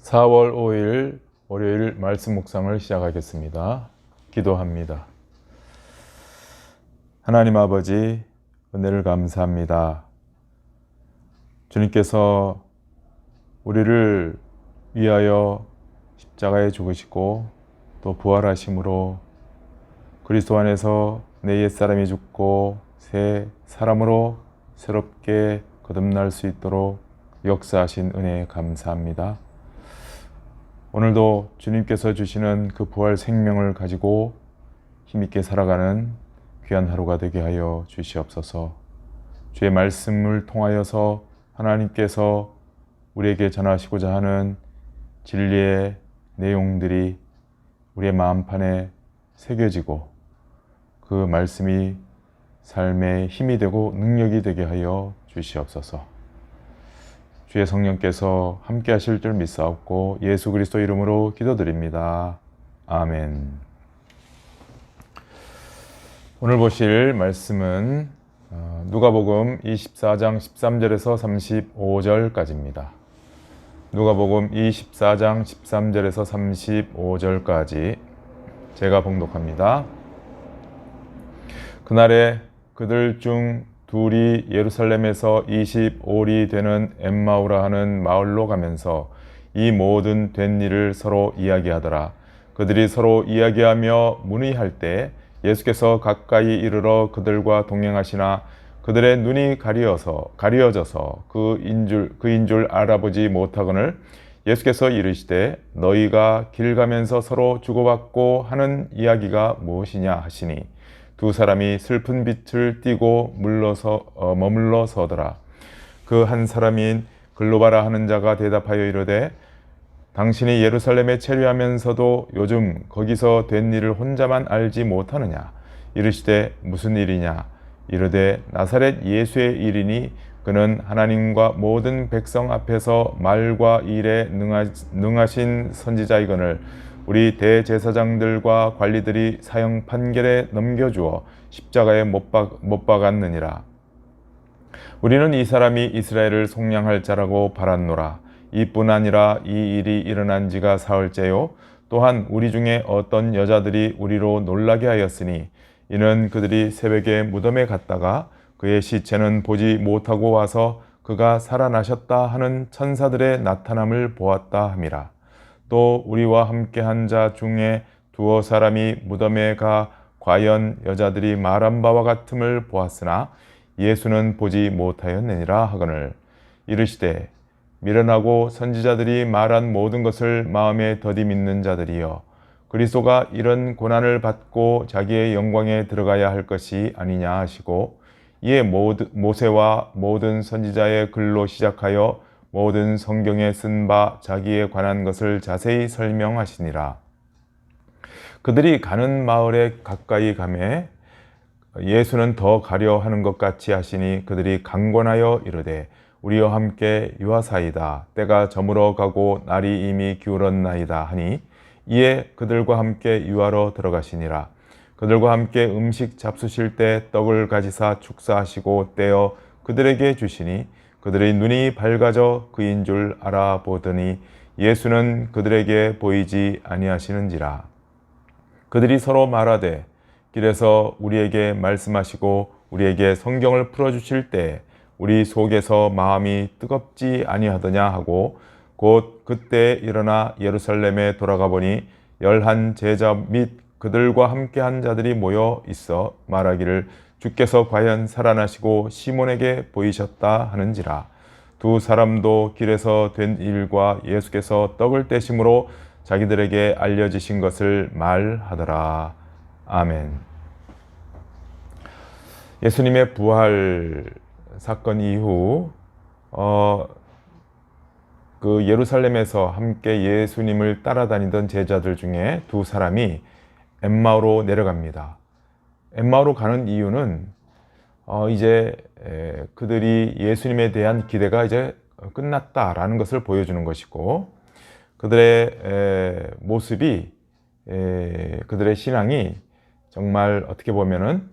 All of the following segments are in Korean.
4월 5일 월요일 말씀 묵상을 시작하겠습니다. 기도합니다. 하나님 아버지, 은혜를 감사합니다. 주님께서 우리를 위하여 십자가에 죽으시고 또 부활하심으로 그리스도 안에서 내 옛사람이 죽고 새 사람으로 새롭게 거듭날 수 있도록 역사하신 은혜에 감사합니다. 오늘도 주님께서 주시는 그 부활 생명을 가지고 힘있게 살아가는 귀한 하루가 되게 하여 주시옵소서. 주의 말씀을 통하여서 하나님께서 우리에게 전하시고자 하는 진리의 내용들이 우리의 마음판에 새겨지고 그 말씀이 삶의 힘이 되고 능력이 되게 하여 주시옵소서. 주의 성령께서 함께 하실 줄 믿사옵고 예수 그리스도 이름으로 기도드립니다. 아멘. 오늘 보실 말씀은 누가복음 24장 13절에서 35절까지입니다. 누가복음 24장 13절에서 35절까지 제가 봉독합니다. 그날에 그들 중 둘이 예루살렘에서 25리 되는 엠마오라 하는 마을로 가면서 이 모든 된 일을 서로 이야기하더라. 그들이 서로 이야기하며 문의할 때 예수께서 가까이 이르러 그들과 동행하시나 그들의 눈이 가려져서 그인 줄 알아보지 못하거늘 예수께서 이르시되 너희가 길 가면서 서로 주고받고 하는 이야기가 무엇이냐 하시니 두 사람이 슬픈 빛을 띠고 머물러 서더라. 그 한 사람인 글로바라 하는 자가 대답하여 이르되 당신이 예루살렘에 체류하면서도 요즘 거기서 된 일을 혼자만 알지 못하느냐? 이르시되 무슨 일이냐? 이르되 나사렛 예수의 일이니 그는 하나님과 모든 백성 앞에서 말과 일에 능하신 선지자이거늘 우리 대제사장들과 관리들이 사형 판결에 넘겨주어 십자가에 못 박았느니라. 우리는 이 사람이 이스라엘을 속량할 자라고 바랐노라. 이뿐 아니라 이 일이 일어난 지가 사흘째요. 또한 우리 중에 어떤 여자들이 우리로 놀라게 하였으니 이는 그들이 새벽에 무덤에 갔다가 그의 시체는 보지 못하고 와서 그가 살아나셨다 하는 천사들의 나타남을 보았다 함이라. 또 우리와 함께한 자 중에 두어 사람이 무덤에 가 과연 여자들이 말한 바와 같음을 보았으나 예수는 보지 못하였느니라 하거늘 이르시되 미련하고 선지자들이 말한 모든 것을 마음에 더디 믿는 자들이여 그리스도가 이런 고난을 받고 자기의 영광에 들어가야 할 것이 아니냐 하시고 이에 모세와 모든 선지자의 글로 시작하여 모든 성경에 쓴 바 자기에 관한 것을 자세히 설명하시니라. 그들이 가는 마을에 가까이 가매 예수는 더 가려 하는 것 같이 하시니 그들이 강권하여 이르되 우리와 함께 유하사이다. 때가 저물어 가고 날이 이미 기울었나이다 하니 이에 그들과 함께 유하러 들어가시니라. 그들과 함께 음식 잡수실 때 떡을 가지사 축사하시고 떼어 그들에게 주시니 그들의 눈이 밝아져 그인 줄 알아보더니 예수는 그들에게 보이지 아니하시는지라. 그들이 서로 말하되 길에서 우리에게 말씀하시고 우리에게 성경을 풀어주실 때 우리 속에서 마음이 뜨겁지 아니하더냐 하고 곧 그때 일어나 예루살렘에 돌아가 보니 11 제자 및 그들과 함께한 자들이 모여 있어 말하기를 주께서 과연 살아나시고 시몬에게 보이셨다 하는지라. 두 사람도 길에서 된 일과 예수께서 떡을 떼심으로 자기들에게 알려지신 것을 말하더라. 아멘. 예수님의 부활 사건 이후 그 예루살렘에서 함께 예수님을 따라다니던 제자들 중에 두 사람이 엠마오로 내려갑니다. 엠마오로 가는 이유는 이제 그들이 예수님에 대한 기대가 이제 끝났다라는 것을 보여주는 것이고 그들의 모습이 그들의 신앙이 정말 어떻게 보면은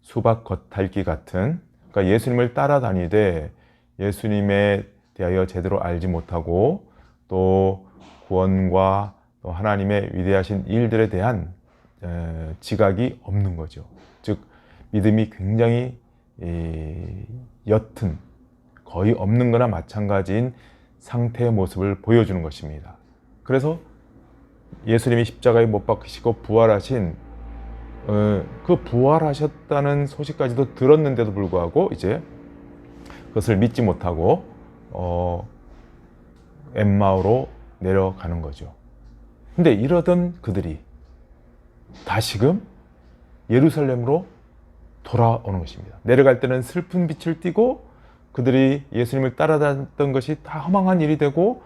수박 겉핥기 같은, 그러니까 예수님을 따라다니되 예수님에 대하여 제대로 알지 못하고 또 구원과 또 하나님의 위대하신 일들에 대한 지각이 없는 거죠. 즉 믿음이 굉장히 옅은, 거의 없는 거나 마찬가지인 상태의 모습을 보여주는 것입니다. 그래서 예수님이 십자가에 못 박히시고 부활하신 그 부활하셨다는 소식까지도 들었는데도 불구하고 이제 그것을 믿지 못하고 엠마오로 내려가는 거죠. 근데 이러던 그들이 다시금 예루살렘으로 돌아오는 것입니다. 내려갈 때는 슬픈 빛을 띠고 그들이 예수님을 따라다녔던 것이 다 허망한 일이 되고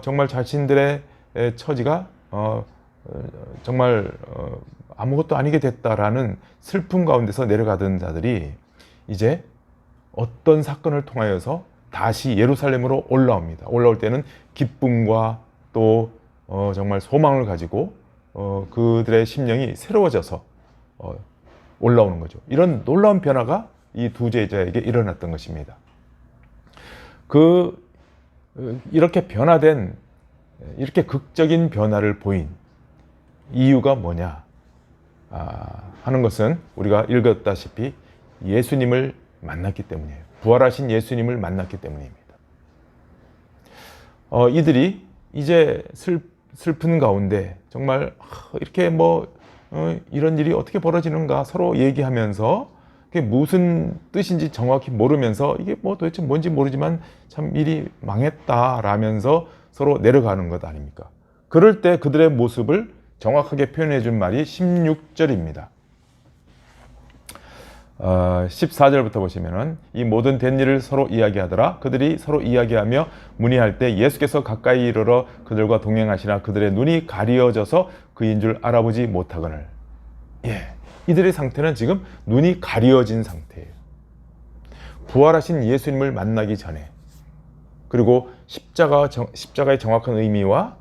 정말 자신들의 처지가 정말 아무것도 아니게 됐다라는 슬픔 가운데서 내려가던 자들이 이제 어떤 사건을 통하여서 다시 예루살렘으로 올라옵니다. 올라올 때는 기쁨과 또 정말 소망을 가지고 그들의 심령이 새로워져서 올라오는 거죠. 이런 놀라운 변화가 이 두 제자에게 일어났던 것입니다. 이렇게 변화된, 이렇게 극적인 변화를 보인 이유가 뭐냐 하는 것은 우리가 읽었다시피 예수님을 만났기 때문이에요. 부활하신 예수님을 만났기 때문입니다. 이들이 이제 슬픈 가운데 정말 이렇게 이런 일이 어떻게 벌어지는가 서로 얘기하면서 그게 무슨 뜻인지 정확히 모르면서 이게 도대체 뭔지 모르지만 참 일이 망했다라면서 서로 내려가는 것 아닙니까? 그럴 때 그들의 모습을 정확하게 표현해 준 말이 16절입니다. 14절부터 보시면은 이 모든 된 일을 서로 이야기하더라. 그들이 서로 이야기하며 문의할 때 예수께서 가까이 이르러 그들과 동행하시나 그들의 눈이 가리어져서 그인 줄 알아보지 못하거늘. 이들의 상태는 지금 눈이 가리어진 상태예요. 부활하신 예수님을 만나기 전에, 그리고 십자가의 정확한 의미와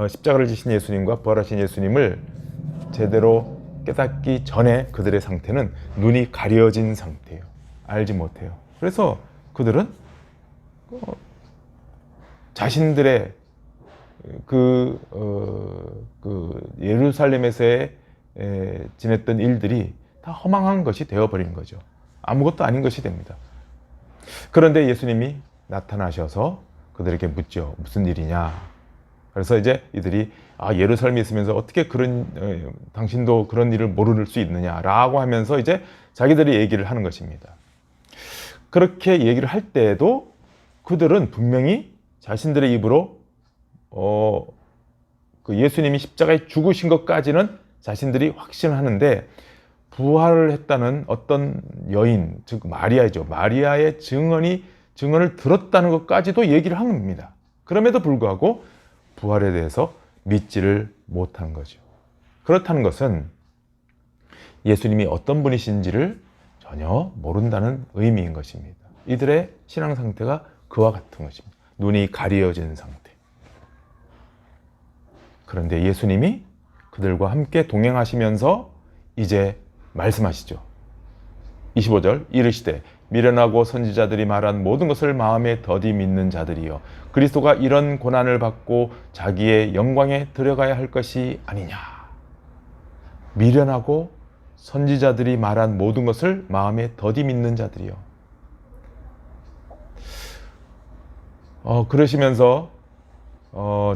십자가를 지신 예수님과 부활하신 예수님을 제대로 깨닫기 전에 그들의 상태는 눈이 가려진 상태예요. 알지 못해요. 그래서 그들은 자신들의 예루살렘에서의 지냈던 일들이 다 허망한 것이 되어버린 거죠. 아무것도 아닌 것이 됩니다. 그런데 예수님이 나타나셔서 그들에게 묻죠. 무슨 일이냐? 그래서 이제 이들이 예루살렘에 있으면서 어떻게 당신도 그런 일을 모를 수 있느냐라고 하면서 이제 자기들이 얘기를 하는 것입니다. 그렇게 얘기를 할 때에도 그들은 분명히 자신들의 입으로 그 예수님이 십자가에 죽으신 것까지는 자신들이 확신하는데 부활을 했다는 어떤 여인, 즉 마리아이죠. 마리아의 증언을 들었다는 것까지도 얘기를 합니다. 그럼에도 불구하고 부활에 대해서 믿지를 못한 거죠. 그렇다는 것은 예수님이 어떤 분이신지를 전혀 모른다는 의미인 것입니다. 이들의 신앙 상태가 그와 같은 것입니다. 눈이 가려진 상태. 그런데 예수님이 그들과 함께 동행하시면서 이제 말씀하시죠. 25절 이르시되 미련하고 선지자들이 말한 모든 것을 마음에 더디 믿는 자들이여 그리스도가 이런 고난을 받고 자기의 영광에 들어가야 할 것이 아니냐. 미련하고 선지자들이 말한 모든 것을 마음에 더디 믿는 자들이여. 그러시면서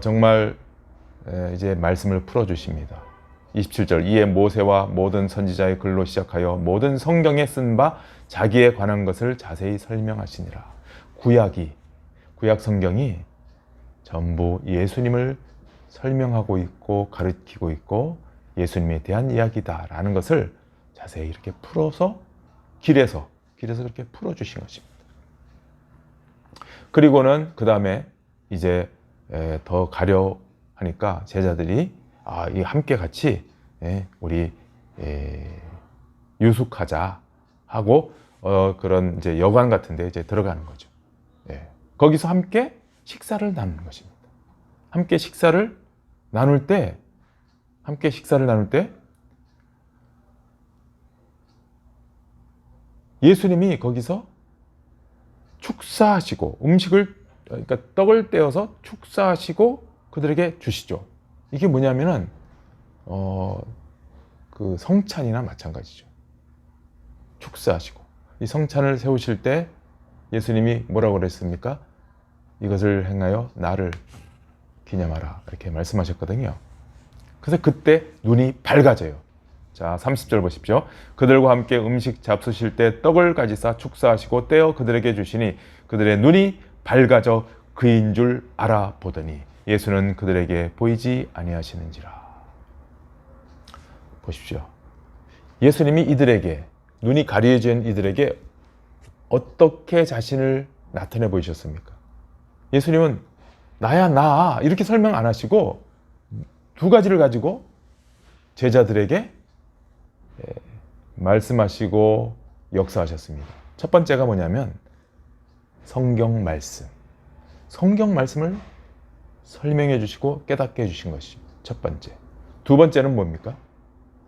정말 이제 말씀을 풀어주십니다. 27절 이에 모세와 모든 선지자의 글로 시작하여 모든 성경에 쓴 바 자기에 관한 것을 자세히 설명하시니라. 구약 성경이 전부 예수님을 설명하고 있고 가르치고 있고 예수님에 대한 이야기다라는 것을 자세히 이렇게 풀어서 길에서 그렇게 풀어주신 것입니다. 그리고는 그 다음에 이제 더 가려 하니까 제자들이 함께 같이 우리 유숙하자 하고 그런 이제 여관 같은데 이제 들어가는 거죠. 거기서 함께 식사를 나누는 것입니다. 함께 식사를 나눌 때 예수님이 거기서 축사하시고 음식을 그러니까 떡을 떼어서 축사하시고 그들에게 주시죠. 이게 뭐냐면은 그 성찬이나 마찬가지죠. 축사하시고 이 성찬을 세우실 때 예수님이 뭐라고 그랬습니까? 이것을 행하여 나를 기념하라 이렇게 말씀하셨거든요. 그래서 그때 눈이 밝아져요. 자, 30절 보십시오. 그들과 함께 음식 잡수실 때 떡을 가지사 축사하시고 떼어 그들에게 주시니 그들의 눈이 밝아져 그인 줄 알아보더니 예수는 그들에게 보이지 아니하시는지라. 보십시오. 예수님이 이들에게, 눈이 가려진 이들에게 어떻게 자신을 나타내 보이셨습니까? 예수님은 나야 나 이렇게 설명 안 하시고 두 가지를 가지고 제자들에게 말씀하시고 역사하셨습니다. 첫 번째가 뭐냐면 성경 말씀. 성경 말씀을 설명해 주시고 깨닫게 해주신 것이 첫 번째. 두 번째는 뭡니까?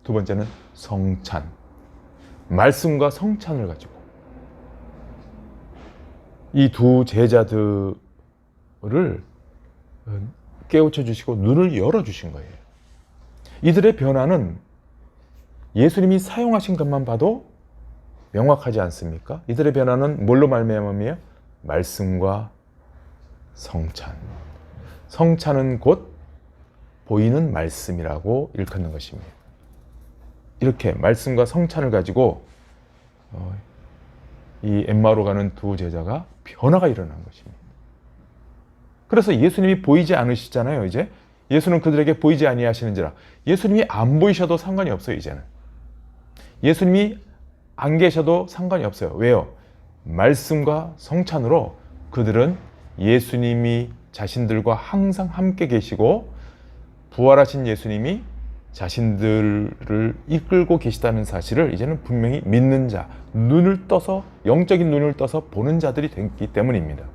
두 번째는 성찬. 말씀과 성찬을 가지고 이 두 제자들을 깨우쳐 주시고 눈을 열어 주신 거예요. 이들의 변화는 예수님이 사용하신 것만 봐도 명확하지 않습니까? 이들의 변화는 뭘로 말미암아요? 말씀과 성찬. 성찬은 곧 보이는 말씀이라고 일컫는 것입니다. 이렇게 말씀과 성찬을 가지고 이 엠마오로 가는 두 제자가 변화가 일어난 것입니다. 그래서 예수님이 보이지 않으시잖아요. 이제 예수는 그들에게 보이지 아니하시는지라. 예수님이 안 보이셔도 상관이 없어요. 이제는 예수님이 안 계셔도 상관이 없어요. 왜요? 말씀과 성찬으로 그들은 예수님이 자신들과 항상 함께 계시고 부활하신 예수님이 자신들을 이끌고 계시다는 사실을 이제는 분명히 믿는 자, 눈을 떠서 영적인 눈을 떠서 보는 자들이 됐기 때문입니다.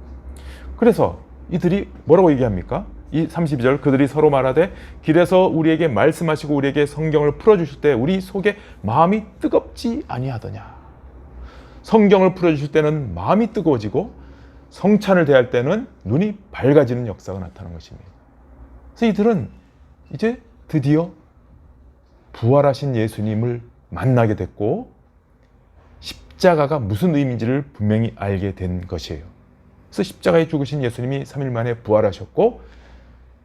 그래서 이들이 뭐라고 얘기합니까? 이 32절 그들이 서로 말하되 길에서 우리에게 말씀하시고 우리에게 성경을 풀어주실 때 우리 속에 마음이 뜨겁지 아니하더냐. 성경을 풀어주실 때는 마음이 뜨거워지고 성찬을 대할 때는 눈이 밝아지는 역사가 나타나는 것입니다. 그래서 이들은 이제 드디어 부활하신 예수님을 만나게 됐고 십자가가 무슨 의미인지를 분명히 알게 된 것이에요. 그래서 십자가에 죽으신 예수님이 3일 만에 부활하셨고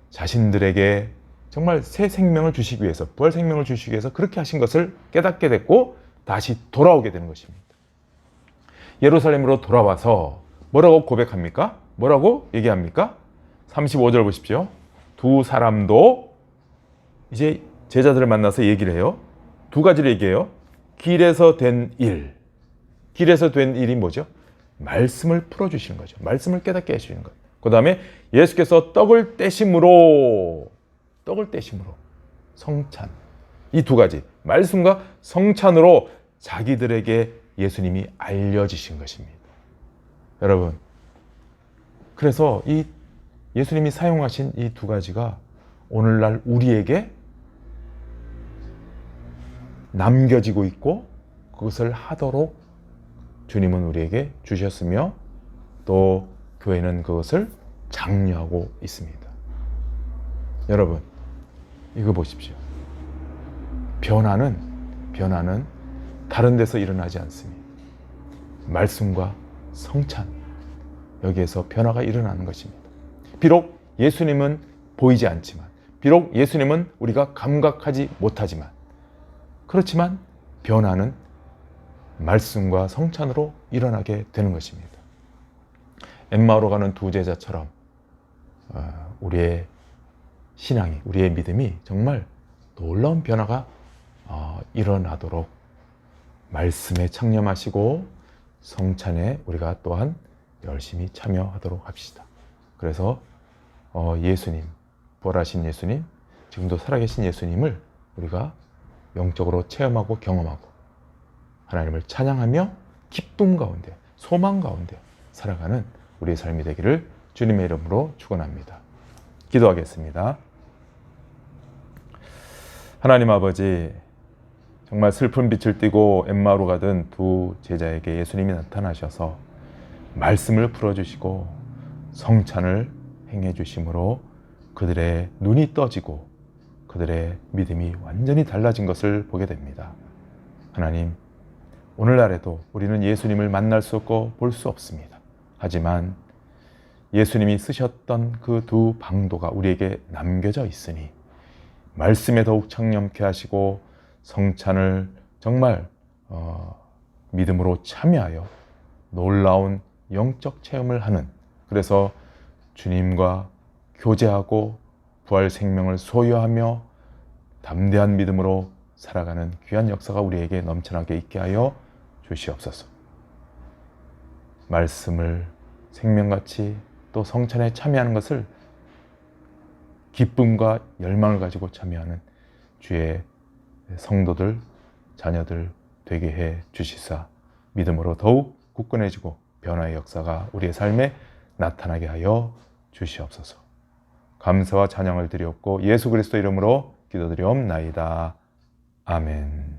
자신들에게 정말 새 생명을 주시기 위해서, 부활 생명을 주시기 위해서 그렇게 하신 것을 깨닫게 됐고 다시 돌아오게 되는 것입니다. 예루살렘으로 돌아와서 뭐라고 고백합니까? 뭐라고 얘기합니까? 35절 보십시오. 두 사람도 이제 제자들을 만나서 얘기를 해요. 두 가지를 얘기해요. 길에서 된 일. 길에서 된 일이 뭐죠? 말씀을 풀어주시는 거죠. 말씀을 깨닫게 해주시는 것. 그 다음에 예수께서 떡을 떼심으로 성찬. 이 두 가지 말씀과 성찬으로 자기들에게 예수님이 알려주신 것입니다. 여러분, 그래서 이 예수님이 사용하신 이 두 가지가 오늘날 우리에게 남겨지고 있고 그것을 하도록 주님은 우리에게 주셨으며 또 교회는 그것을 장려하고 있습니다. 여러분, 이거 보십시오. 변화는 다른 데서 일어나지 않습니다. 말씀과 성찬, 여기에서 변화가 일어나는 것입니다. 비록 예수님은 보이지 않지만, 비록 예수님은 우리가 감각하지 못하지만, 그렇지만 변화는 말씀과 성찬으로 일어나게 되는 것입니다. 엠마오로 가는 두 제자처럼 우리의 신앙이, 우리의 믿음이 정말 놀라운 변화가 일어나도록 말씀에 창념하시고 성찬에 우리가 또한 열심히 참여하도록 합시다. 그래서 예수님, 부활하신 예수님, 지금도 살아계신 예수님을 우리가 영적으로 체험하고 경험하고 하나님을 찬양하며 기쁨 가운데, 소망 가운데 살아가는 우리의 삶이 되기를 주님의 이름으로 축원합니다. 기도하겠습니다. 하나님 아버지, 정말 슬픈 빛을 띠고 엠마오로 가던 두 제자에게 예수님이 나타나셔서 말씀을 풀어주시고 성찬을 행해 주심으로 그들의 눈이 떠지고 그들의 믿음이 완전히 달라진 것을 보게 됩니다. 하나님, 오늘날에도 우리는 예수님을 만날 수 없고 볼 수 없습니다. 하지만 예수님이 쓰셨던 그 두 방도가 우리에게 남겨져 있으니 말씀에 더욱 창념케 하시고 성찬을 정말 믿음으로 참여하여 놀라운 영적 체험을 하는, 그래서 주님과 교제하고 부활 생명을 소유하며 담대한 믿음으로 살아가는 귀한 역사가 우리에게 넘쳐나게 있게 하여 주시옵소서. 말씀을 생명같이 또 성찬에 참여하는 것을 기쁨과 열망을 가지고 참여하는 주의 성도들, 자녀들 되게 해 주시사 믿음으로 더욱 굳건해지고 변화의 역사가 우리의 삶에 나타나게 하여 주시옵소서. 감사와 찬양을 드리옵고 예수 그리스도 이름으로 기도드리옵나이다. 아멘.